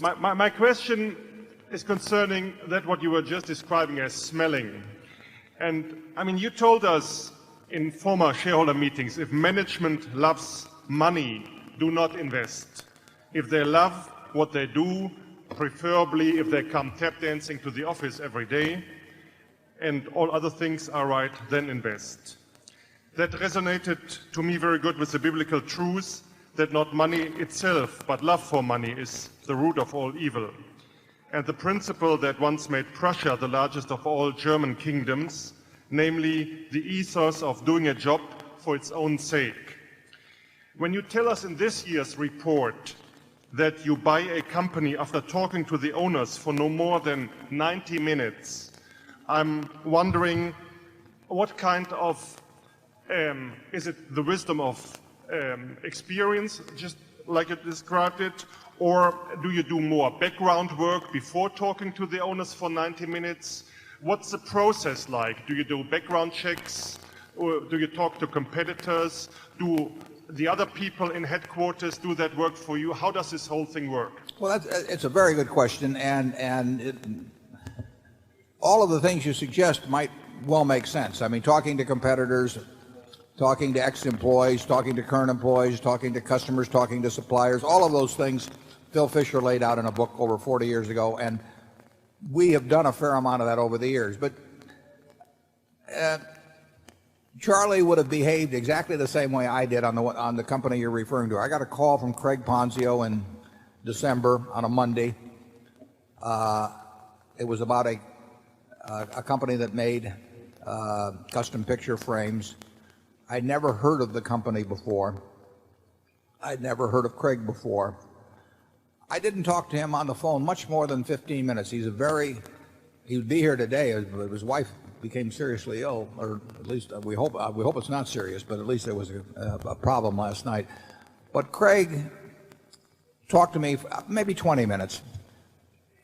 My question is concerning that what you were just describing as smelling. And I mean, you told us in former shareholder meetings, if management loves money, do not invest. If they love what they do, preferably if they come tap dancing to the office every day, and all other things are right, then invest. That resonated to me very good with the biblical truth that not money itself, but love for money is the root of all evil. And the principle that once made Prussia the largest of all German kingdoms, namely the ethos of doing a job for its own sake. When you tell us in this year's report that you buy a company after talking to the owners for no more than 90 minutes, I'm wondering what kind of, is it the wisdom of experience, just like you described it, or do you do more background work before talking to the owners for 90 minutes? What's the process like? Do you do background checks, or do you talk to competitors? Do the other people in headquarters do that work for you? How does this whole thing work? Well, it's a very good question, and all of the things you suggest might well make sense. I mean, talking to competitors, talking to ex-employees, talking to current employees, talking to customers, talking to suppliers, all of those things Phil Fisher laid out in a book over 40 years ago, and we have done a fair amount of that over the years. But Charlie would have behaved exactly the same way I did on the company you're referring to. I got a call from Craig Ponzio in December on a Monday. It was about a company that made custom picture frames. I'd never heard of the company before. I'd never heard of Craig before. I didn't talk to him on the phone much more than 15 minutes. He would be here today. His wife became seriously ill, or at least we hope it's not serious, but at least there was a problem last night. But Craig talked to me for maybe 20 minutes,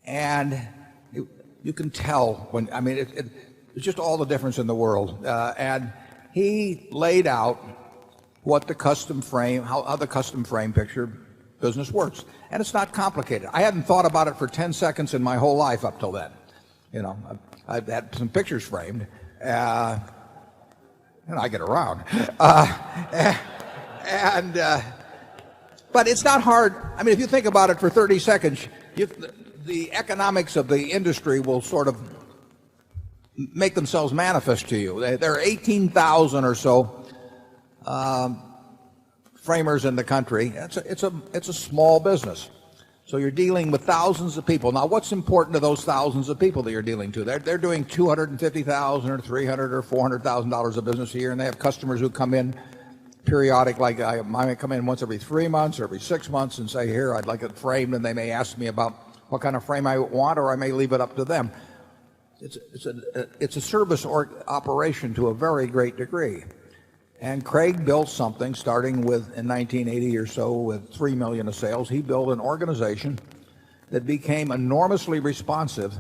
and you can tell when, I mean, it's just all the difference in the world. And he laid out what the custom frame, how the custom frame picture business works. And it's not complicated. I hadn't thought about it for 10 seconds in my whole life up till then. You know, I've had some pictures framed, and I get around. But it's not hard. I mean, if you think about it for 30 seconds, the economics of the industry will sort of make themselves manifest to you. There are 18,000 or so framers in the country. It's a small business. So you're dealing with thousands of people. Now, what's important to those thousands of people that you're dealing to? They're doing $250,000 or $300,000 or $400,000 of business a year, and they have customers who come in periodic, like I might come in once every 3 months or every 6 months and say, here, I'd like it framed, and they may ask me about what kind of frame I want, or I may leave it up to them. It's a service operation to a very great degree. And Craig built something starting with, in 1980 or so, with $3 million of sales. He built an organization that became enormously responsive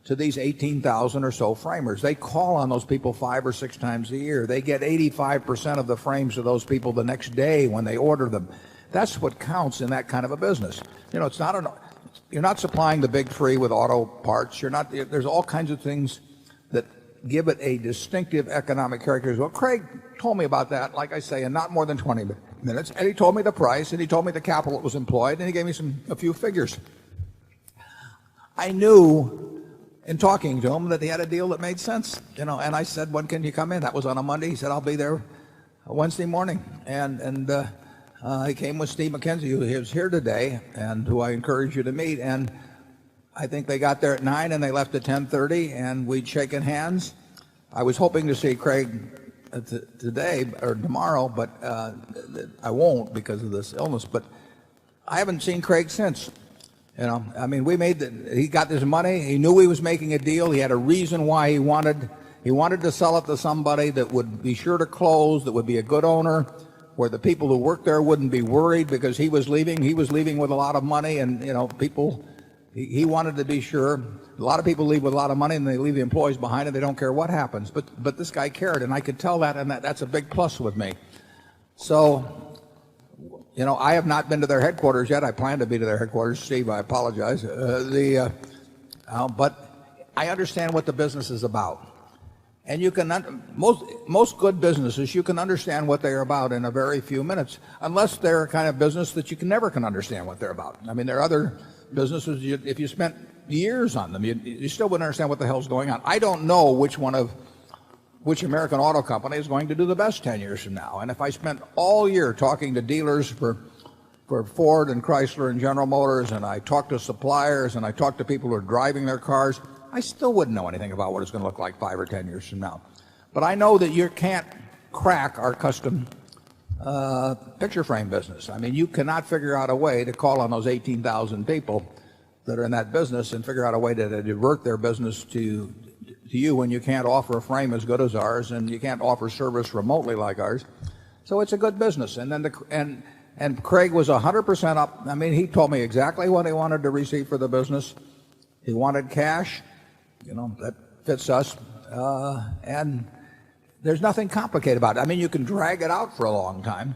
to these 18,000 or so framers. They call on those people 5 or 6 times a year. They get 85% of the frames to those people the next day when they order them. That's what counts in that kind of a business. You know, you're not supplying the big three with auto parts. There's all kinds of things that give it a distinctive economic character. Well, Craig told me about that, like I say, in not more than 20 minutes, and he told me the price, and he told me the capital that was employed, and he gave me a few figures. I knew in talking to him that he had a deal that made sense, you know, and I said, when can you come in? That was on a Monday. He said, I'll be there Wednesday morning. And he came with Steve McKenzie, who is here today, and who I encourage you to meet. And I think they got there at 9 and they left at 10:30, and we'd shaken hands. I was hoping to see Craig today or tomorrow, but I won't because of this illness. But I haven't seen Craig since. You know, I mean, he got this money. He knew he was making a deal. He had a reason why he wanted to sell it to somebody that would be sure to close, that would be a good owner, where the people who worked there wouldn't be worried because he was leaving. He was leaving with a lot of money, and you know, he wanted to be sure. A lot of people leave with a lot of money and they leave the employees behind and they don't care what happens. But this guy cared, and I could tell that, and that's a big plus with me. So, You know, I have not been to their headquarters yet. I plan to be to their headquarters. Steve, I apologize. But I understand what the business is about. And you can, most good businesses, you can understand what they're about in a very few minutes, unless they're a kind of business that you never can understand what they're about. I mean, there are other businesses, if you spent years on them, you still wouldn't understand what the hell's going on. I don't know which American auto company is going to do the best 10 years from now. And if I spent all year talking to dealers for Ford and Chrysler and General Motors, and I talked to suppliers, and I talked to people who are driving their cars, I still wouldn't know anything about what it's going to look like 5 or 10 years from now. But I know that you can't crack our custom picture frame business. I mean, you cannot figure out a way to call on those 18,000 people that are in that business and figure out a way to divert their business to you when you can't offer a frame as good as ours and you can't offer service remotely like ours. So it's a good business. And then and Craig was 100% up. I mean, he told me exactly what he wanted to receive for the business. He wanted cash. You know, that fits us. And there's nothing complicated about it. I mean, you can drag it out for a long time,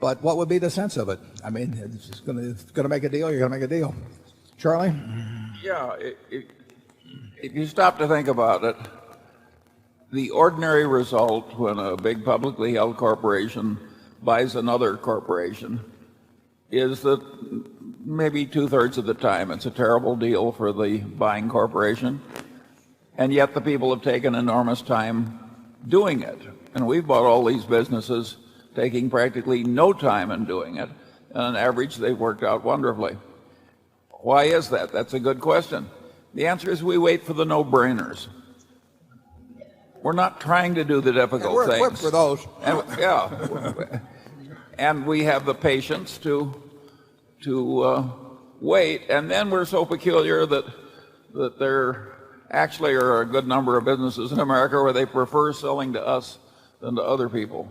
but what would be the sense of it? I mean, it's going to make a deal, you're going to make a deal. Charlie? Yeah, if you stop to think about it, the ordinary result when a big publicly held corporation buys another corporation is that maybe 2/3 of the time it's a terrible deal for the buying corporation, and yet the people have taken enormous time doing it. And we've bought all these businesses taking practically no time in doing it, and on average they've worked out wonderfully. Why is that? That's a good question. The answer is we wait for the no-brainers. We're not trying to do the difficult we're things. We're equipped for those. And, yeah. And we have the patience to wait. And then we're so peculiar that there actually are a good number of businesses in America where they prefer selling to us than to other people.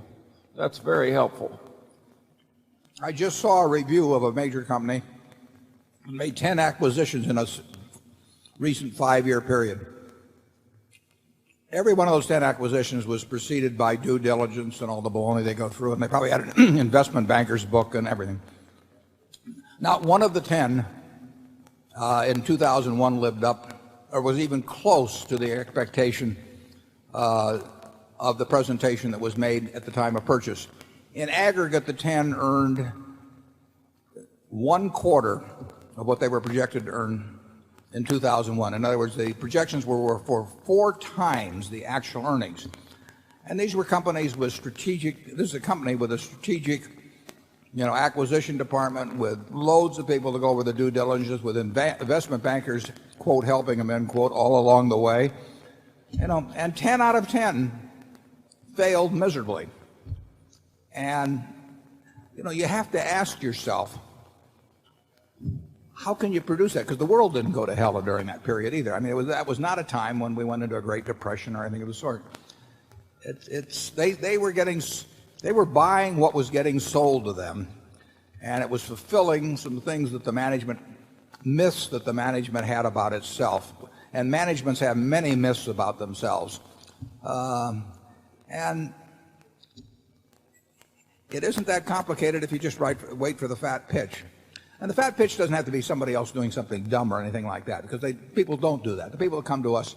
That's very helpful. I just saw a review of a major company that made 10 acquisitions in a recent 5-year period. Every one of those 10 acquisitions was preceded by due diligence and all the baloney they go through, and they probably had an investment banker's book and everything. Not one of the 10 in 2001 lived up or was even close to the expectation of the presentation that was made at the time of purchase. In aggregate, the 10 earned 1/4 of what they were projected to earn in 2001. In other words, the projections were for 4 times the actual earnings. And these were companies with strategic, this is a company with a strategic, acquisition department with loads of people to go over the due diligence, with investment bankers, quote, helping them, end quote, all along the way. And 10 out of 10 failed miserably. And, you have to ask yourself, how can you produce that? Because the world didn't go to hell during that period either. I mean, that was not a time when we went into a Great Depression or anything of the sort. They were buying what was getting sold to them, and it was fulfilling some things that myths that the management had about itself. And managements have many myths about themselves. And it isn't that complicated if you just wait for the fat pitch. And the fat pitch doesn't have to be somebody else doing something dumb or anything like that, because people don't do that. The people that come to us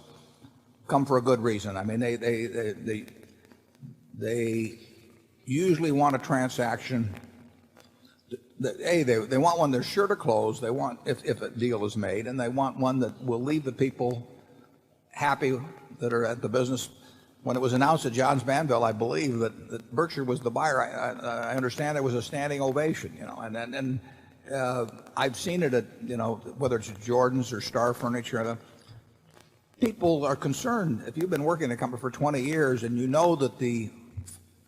come for a good reason. I mean, they usually want a transaction. They want one they're sure to close. They want, if a deal is made, and they want one that will leave the people happy that are at the business. When it was announced at Johns Manville, I believe that Berkshire was the buyer. I understand there was a standing ovation, and I've seen it at, whether it's at Jordan's or Star Furniture. People are concerned. If you've been working in a company for 20 years and you know that the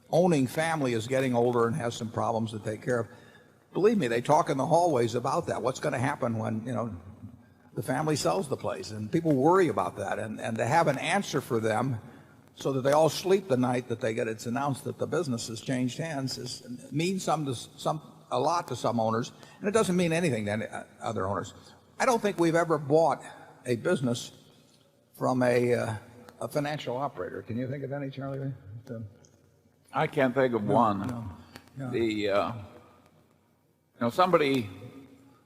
owning family is getting older and has some problems to take care of, believe me, they talk in the hallways about that. What's going to happen when, the family sells the place? And people worry about that. And to have an answer for them so that they all sleep the night that it's announced that the business has changed hands means a lot to some owners, and it doesn't mean anything to other owners. I don't think we've ever bought a business from a financial operator. Can you think of any, Charlie? I can't think of one. No. somebody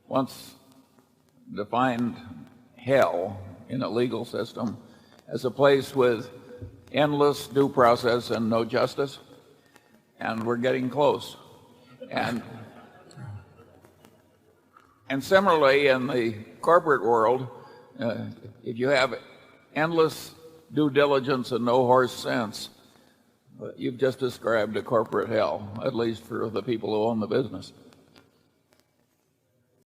once defined hell in a legal system as a place with endless due process and no justice, and we're getting close. And similarly, in the corporate world, if you have endless due diligence and no horse sense, you've just described a corporate hell, at least for the people who own the business.